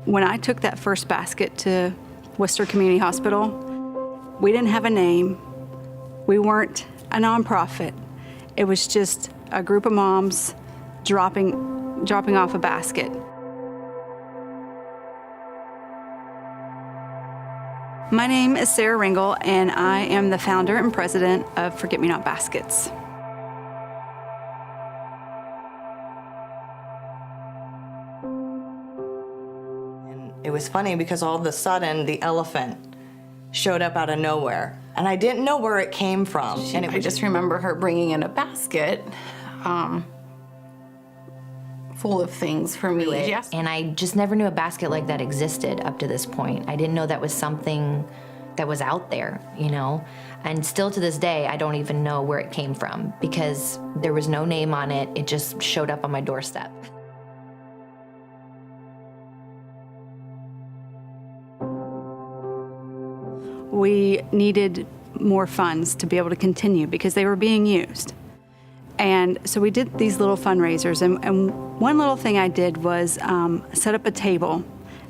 When I took that first basket to Worcester Community Hospital, we didn't have a name. We weren't a nonprofit. It was just a group of moms dropping off a basket. My name is Sarah Ringel, and I am the founder and president of Forget Me Not Baskets. It was funny because all of a sudden the elephant showed up out of nowhere, and I didn't know where it came from. I just remember her bringing in a basket full of things for me. Yes. And I just never knew a basket like that existed up to this point. I didn't know that was something that was out there, you know? And still to this day, I don't even know where it came from because there was no name on it. It just showed up on my doorstep. We needed more funds to be able to continue because they were being used. And so we did these little fundraisers, and one little thing I did was set up a table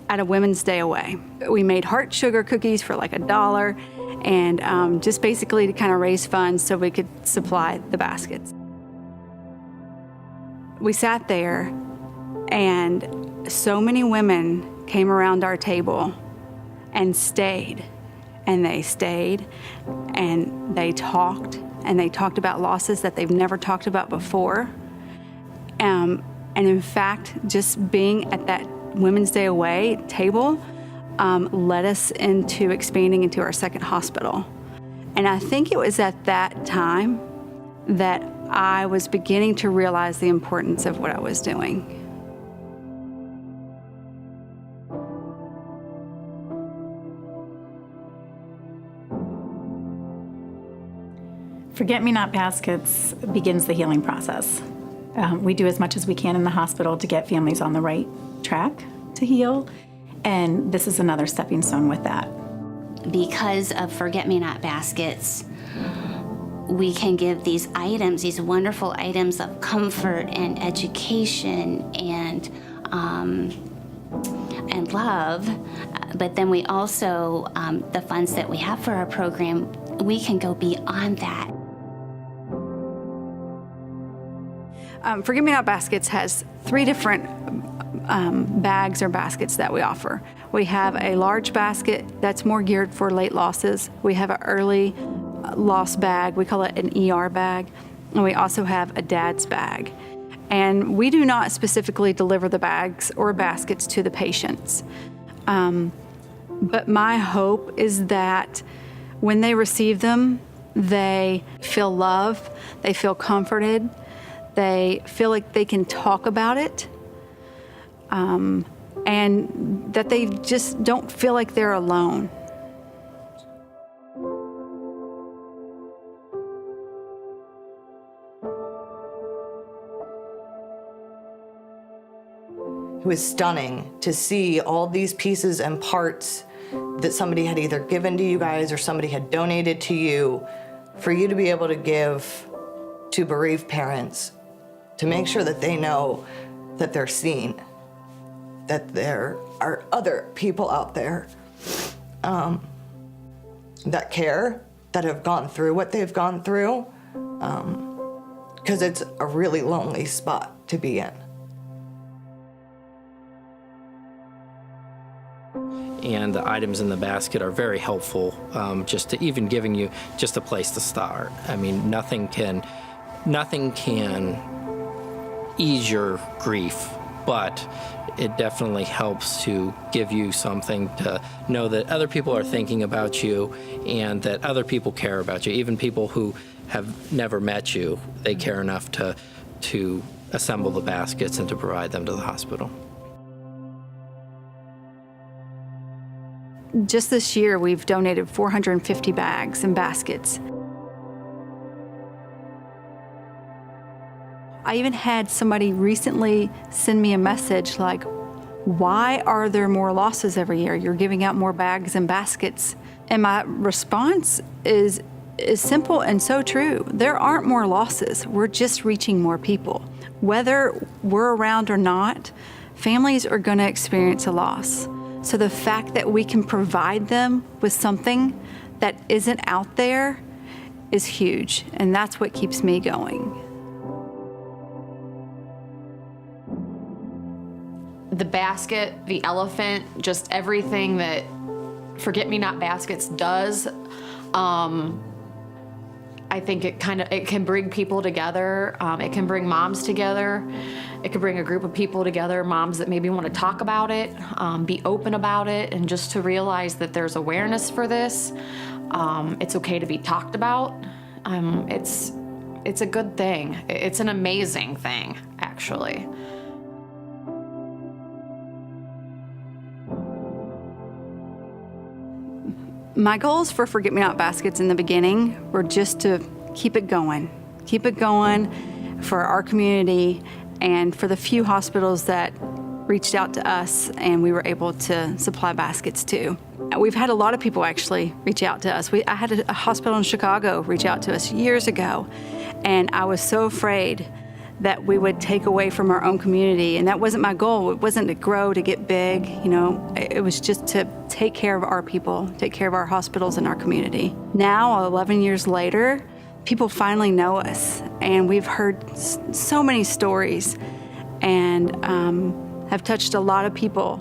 at a Women's Day Away. We made heart sugar cookies for like $1, and just basically to kind of raise funds so we could supply the baskets. We sat there, and so many women came around our table and stayed. And they stayed, and they talked about losses that they've never talked about before. And in fact, just being at that Women's Day Away table led us into expanding into our second hospital. And I think it was at that time that I was beginning to realize the importance of what I was doing. Forget Me Not Baskets begins the healing process. We do as much as we can in the hospital to get families on the right track to heal, and this is another stepping stone with that. Because of Forget Me Not Baskets, we can give these items, these wonderful items of comfort and education and love, but then we also, the funds that we have for our program, we can go beyond that. Forget Me Not Baskets has 3 different bags or baskets that we offer. We have a large basket that's more geared for late losses. We have an early loss bag. We call it an ER bag. And we also have a dad's bag. And we do not specifically deliver the bags or baskets to the patients. But my hope is that when they receive them, they feel love, they feel comforted, they feel like they can talk about it, and that they just don't feel like they're alone. It was stunning to see all these pieces and parts that somebody had either given to you guys or somebody had donated to you, for you to be able to give to bereaved parents, to make sure that they know that they're seen, that there are other people out there that care, that have gone through what they've gone through, because it's a really lonely spot to be in. And the items in the basket are very helpful, just to even giving you just a place to start. I mean, nothing can ease your grief, but it definitely helps to give you something to know that other people are thinking about you and that other people care about you. Even people who have never met you, they care enough to assemble the baskets and to provide them to the hospital. Just this year, we've donated 450 bags and baskets. I even had somebody recently send me a message like, why are there more losses every year? You're giving out more bags and baskets. And my response is simple and so true. There aren't more losses. We're just reaching more people. Whether we're around or not, families are going to experience a loss. So the fact that we can provide them with something that isn't out there is huge, and that's what keeps me going. The basket, the elephant, just everything that Forget-Me-Not Baskets does. I think it can bring people together. It can bring moms together. It can bring a group of people together, moms that maybe want to talk about it, be open about it, and just to realize that there's awareness for this. It's okay to be talked about. It's a good thing. It's an amazing thing, actually. My goals for Forget-Me-Not Baskets in the beginning were just to keep it going for our community and for the few hospitals that reached out to us and we were able to supply baskets to. We've had a lot of people actually reach out to us. I had a hospital in Chicago reach out to us years ago, and I was so afraid that we would take away from our own community, and that wasn't my goal. It wasn't to grow, to get big, it was just to take care of our people, take care of our hospitals and our community. Now, 11 years later, people finally know us, and we've heard so many stories and have touched a lot of people.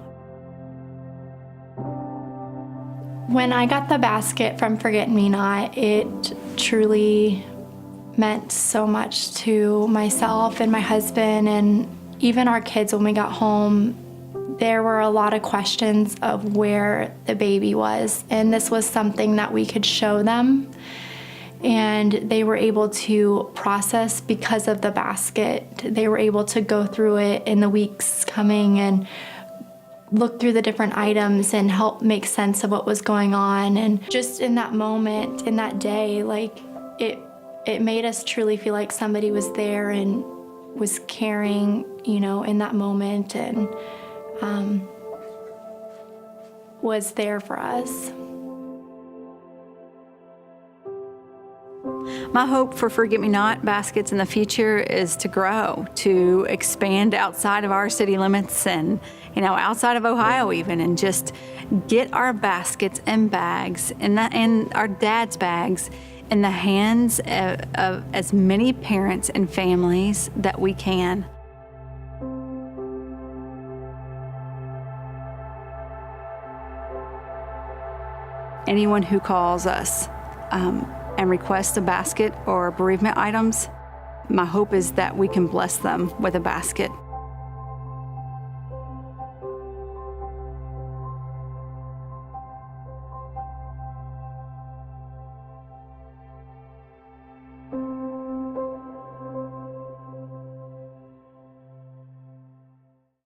When I got the basket from Forget-Me-Not, it truly meant so much to myself and my husband and even our kids. When we got home, there were a lot of questions of where the baby was, and this was something that we could show them, and they were able to process because of the basket. They were able to go through it in the weeks coming and look through the different items and help make sense of what was going on. And just in that moment, in that day, it made us truly feel like somebody was there and was caring, in that moment, and was there for us. My hope for Forget-Me-Not Baskets in the future is to grow, to expand outside of our city limits and, outside of Ohio even, and just get our baskets and bags and our dad's bags in the hands of as many parents and families that we can. Anyone who calls us and requests a basket or bereavement items, my hope is that we can bless them with a basket.